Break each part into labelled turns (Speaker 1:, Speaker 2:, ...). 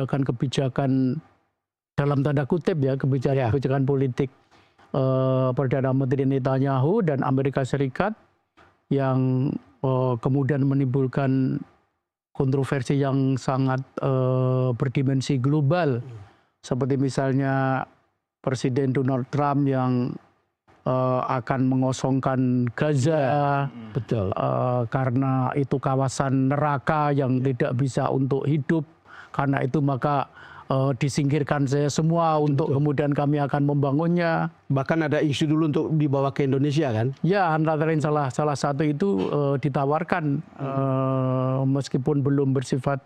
Speaker 1: kebijakan dalam tanda kutip ya, kebijakan politik Perdana Menteri Netanyahu dan Amerika Serikat yang kemudian menimbulkan kontroversi yang sangat berdimensi global. Seperti misalnya Presiden Donald Trump yang akan mengosongkan Gaza,
Speaker 2: betul,
Speaker 1: karena itu kawasan neraka yang tidak bisa untuk hidup. Karena itu maka disingkirkan saya semua untuk kemudian kami akan membangunnya.
Speaker 2: Bahkan ada isu dulu untuk dibawa ke Indonesia kan?
Speaker 1: Ya, antara lain salah satu itu ditawarkan meskipun belum bersifat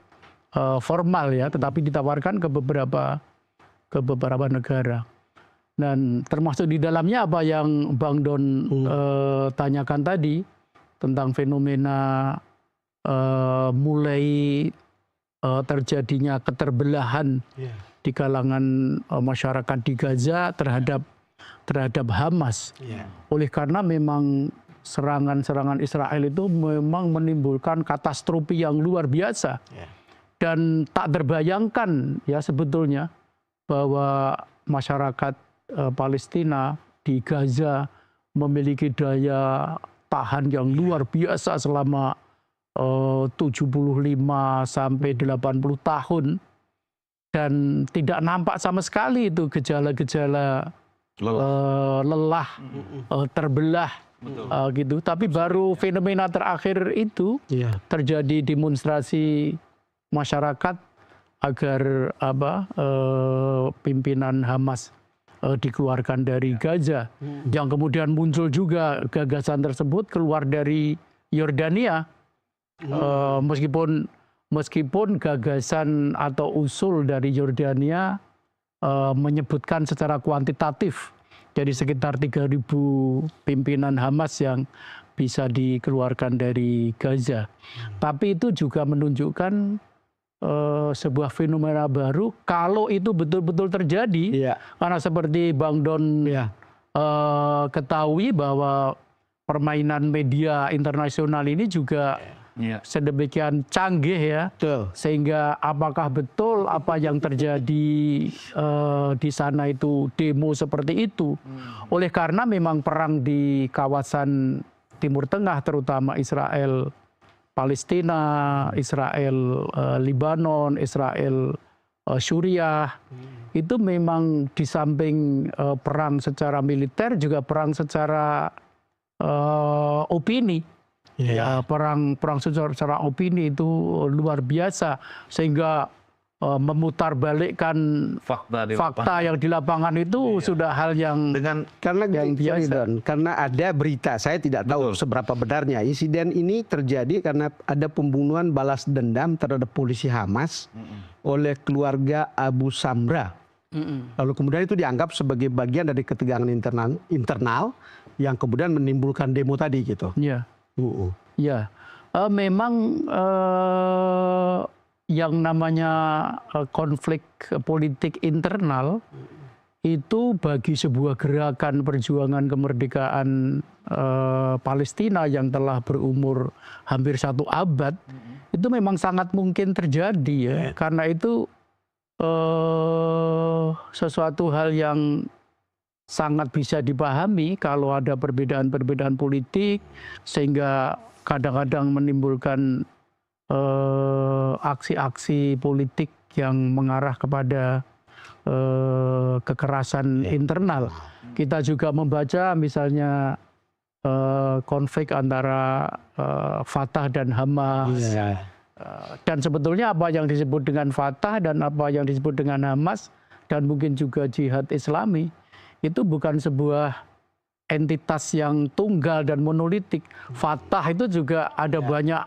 Speaker 1: formal ya, tetapi ditawarkan ke beberapa negara. Dan termasuk di dalamnya apa yang Bang Don tanyakan tadi tentang fenomena mulai terjadinya keterbelahan di kalangan masyarakat di Gaza terhadap Hamas. Oleh karena memang serangan-serangan Israel itu memang menimbulkan katastrofi yang luar biasa. Dan tak terbayangkan ya sebetulnya bahwa masyarakat Palestina di Gaza memiliki daya tahan yang luar biasa selama 75 sampai 80 tahun, dan tidak nampak sama sekali itu gejala-gejala lelah, terbelah gitu. Tapi baru fenomena terakhir itu terjadi demonstrasi masyarakat agar pimpinan Hamas dikeluarkan dari Gaza. Yang kemudian muncul juga gagasan tersebut keluar dari Yordania. Meskipun gagasan atau usul dari Yordania menyebutkan secara kuantitatif jadi sekitar 3.000 pimpinan Hamas yang bisa dikeluarkan dari Gaza. Tapi itu juga menunjukkan sebuah fenomena baru kalau itu betul-betul terjadi. Karena seperti Bang Don ketahui bahwa permainan media internasional ini juga sedemikian canggih ya, sehingga apakah betul apa yang terjadi di sana itu demo seperti itu. Oleh karena memang perang di kawasan Timur Tengah terutama Israel Palestina, Israel Libanon, Israel Suriah, itu memang di samping perang secara militer juga perang secara opini. Perang secara opini itu luar biasa, sehingga memutarbalikkan fakta yang di lapangan itu sudah hal yang biasa.
Speaker 2: Karena ada berita, saya tidak tahu seberapa benarnya insiden ini terjadi karena ada pembunuhan balas dendam terhadap polisi Hamas oleh keluarga Abu Samra. Lalu kemudian itu dianggap sebagai bagian dari ketegangan internal yang kemudian menimbulkan demo tadi gitu.
Speaker 1: Ya, memang yang namanya konflik politik internal itu bagi sebuah gerakan perjuangan kemerdekaan Palestina yang telah berumur hampir 1 abad, itu memang sangat mungkin terjadi ya. Karena itu sesuatu hal yang sangat bisa dipahami kalau ada perbedaan-perbedaan politik, sehingga kadang-kadang menimbulkan aksi-aksi politik yang mengarah kepada kekerasan internal. Kita juga membaca misalnya konflik antara Fatah dan Hamas. Dan sebetulnya apa yang disebut dengan Fatah dan apa yang disebut dengan Hamas dan mungkin juga Jihad Islami itu bukan sebuah entitas yang tunggal dan monolitik. Fatah itu juga ada banyak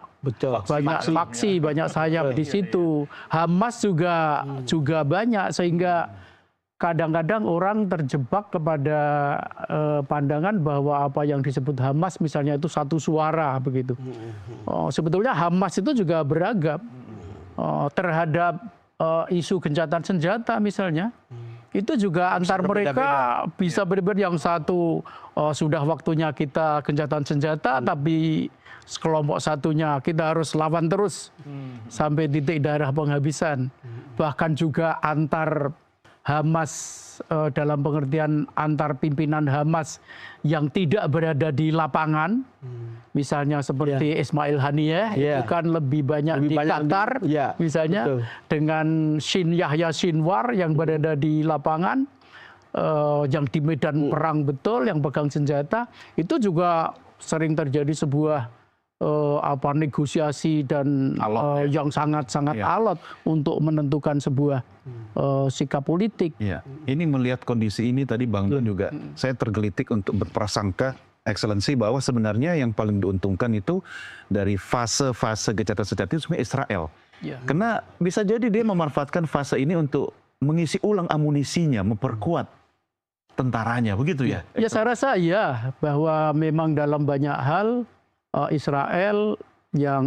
Speaker 1: faksi, banyak sayap di situ. Hamas juga banyak, sehingga kadang-kadang orang terjebak kepada pandangan bahwa apa yang disebut Hamas misalnya itu satu suara begitu. Sebetulnya Hamas itu juga beragam terhadap isu gencatan senjata misalnya. itu juga antar mereka bisa berbeda. Yang satu sudah waktunya kita gencatan senjata, tapi kelompok satunya kita harus lawan terus sampai titik darah penghabisan. Bahkan juga antar Hamas, dalam pengertian antar pimpinan Hamas yang tidak berada di lapangan, misalnya seperti Ismail Haniyeh, itu kan lebih banyak di Qatar, misalnya dengan Yahya Sinwar yang berada di lapangan, yang di medan perang betul, yang pegang senjata, itu juga sering terjadi sebuah negosiasi dan yang sangat-sangat alot untuk menentukan sebuah sikap politik.
Speaker 3: Ya. Ini melihat kondisi ini tadi Bang Don juga, saya tergelitik untuk berprasangka, Excellency, bahwa sebenarnya yang paling diuntungkan itu dari fase-fase gencatan senjata itu sebenarnya Israel. Karena bisa jadi dia memanfaatkan fase ini untuk mengisi ulang amunisinya, memperkuat tentaranya, begitu ya?
Speaker 1: Ya, saya rasa ya, bahwa memang dalam banyak hal Israel yang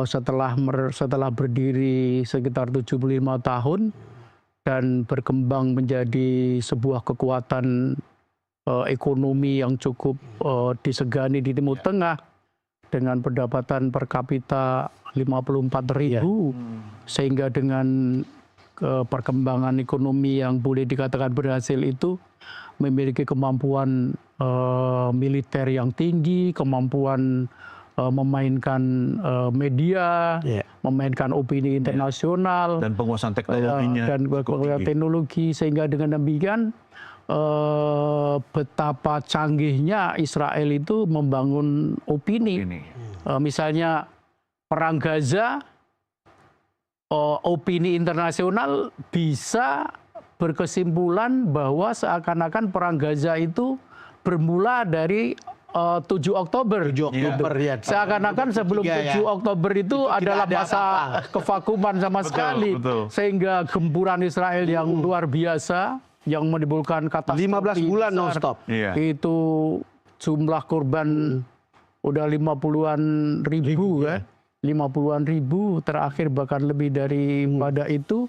Speaker 1: setelah berdiri sekitar 75 tahun dan berkembang menjadi sebuah kekuatan ekonomi yang cukup disegani di Timur Tengah dengan pendapatan per kapita 54.000, sehingga dengan perkembangan ekonomi yang boleh dikatakan berhasil itu memiliki kemampuan militer yang tinggi, kemampuan memainkan media, memainkan opini internasional,
Speaker 3: dan penguasaan teknologinya,
Speaker 1: dan penguasaan teknologi, sehingga dengan demikian betapa canggihnya Israel itu membangun opini. Misalnya perang Gaza, opini internasional bisa berkesimpulan bahwa seakan-akan perang Gaza itu bermula dari 7 Oktober. Seakan-akan sebelum 7 Oktober itu adalah masa kevakuman sama sekali. Sehingga gempuran Israel yang luar biasa, yang menimbulkan katastrofi
Speaker 2: 15 bulan non-stop.
Speaker 1: Itu jumlah korban udah 50-an ribu kan. 50-an ribu, terakhir bahkan lebih dari pada itu.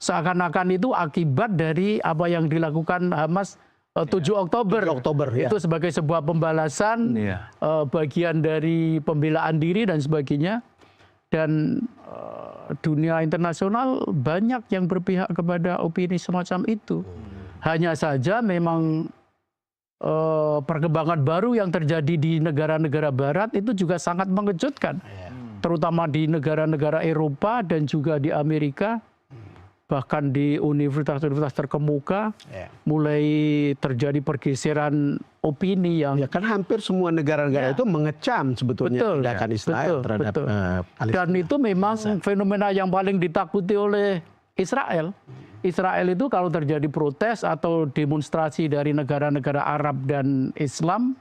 Speaker 1: Seakan-akan itu akibat dari apa yang dilakukan Hamas 7 Oktober. Itu sebagai sebuah pembalasan, bagian dari pembelaan diri dan sebagainya. Dan dunia internasional banyak yang berpihak kepada opini semacam itu. Hanya saja memang perkembangan baru yang terjadi di negara-negara barat itu juga sangat mengejutkan. Terutama di negara-negara Eropa dan juga di Amerika. Bahkan di universitas-universitas terkemuka mulai terjadi pergeseran opini yang
Speaker 2: kan hampir semua negara-negara itu mengecam sebetulnya tindakan Israel terhadap Palestina.
Speaker 1: Dan itu memang fenomena yang paling ditakuti oleh Israel. Israel itu kalau terjadi protes atau demonstrasi dari negara-negara Arab dan Islam,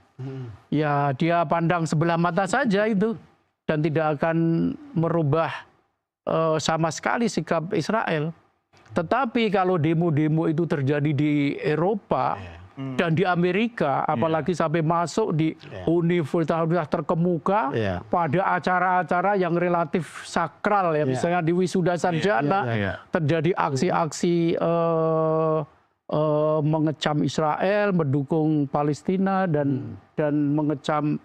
Speaker 1: ya dia pandang sebelah mata saja itu dan tidak akan merubah sama sekali sikap Israel. Tetapi kalau demo-demo itu terjadi di Eropa dan di Amerika, apalagi sampai masuk di universitas terkemuka pada acara-acara yang relatif sakral ya, misalnya di wisuda sarjana terjadi aksi-aksi mengecam Israel, mendukung Palestina dan mengecam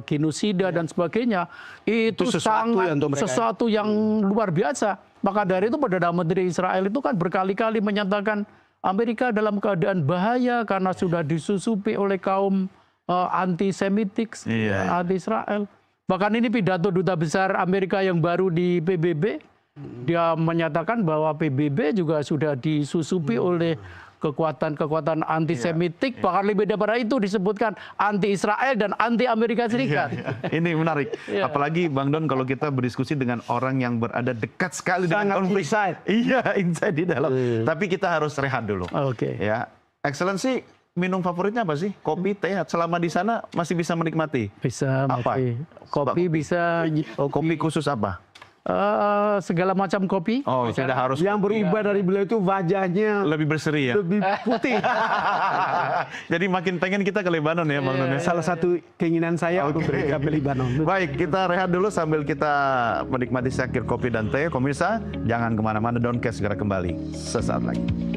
Speaker 1: genosida dan sebagainya. Itu sesuatu yang luar biasa. Maka dari itu Perdana Menteri Israel itu kan berkali-kali menyatakan Amerika dalam keadaan bahaya karena sudah disusupi oleh kaum antisemitik, anti-Israel. Bahkan ini pidato Duta Besar Amerika yang baru di PBB, dia menyatakan bahwa PBB juga sudah disusupi oleh kekuatan-kekuatan antisemitik, bahkan lebih daripada itu disebutkan anti-Israel dan anti-Amerika Serikat.
Speaker 3: Ini menarik. Apalagi Bang Don kalau kita berdiskusi dengan orang yang berada dekat sekali dengan konflik. Inside di dalam. Tapi kita harus rehat dulu. Ya, Excellency, minum favoritnya apa sih? Kopi, teh? Selama di sana masih bisa menikmati?
Speaker 1: Bisa.
Speaker 3: Apa?
Speaker 1: Kopi bisa.
Speaker 3: Kopi khusus apa?
Speaker 1: segala macam kopi.
Speaker 3: Oh, sudah harus
Speaker 2: Yang berubah dari beliau itu wajahnya
Speaker 3: lebih berseri ya.
Speaker 2: lebih putih.
Speaker 3: Jadi makin pengen kita ke Lebanon ya, Bang Nun.
Speaker 2: Salah satu keinginan saya untuk mereka ke Libanon.
Speaker 3: Baik, kita rehat dulu sambil kita menikmati secangkir kopi dan teh. Pemirsa, jangan kemana-mana, Downcast segera kembali sesaat lagi.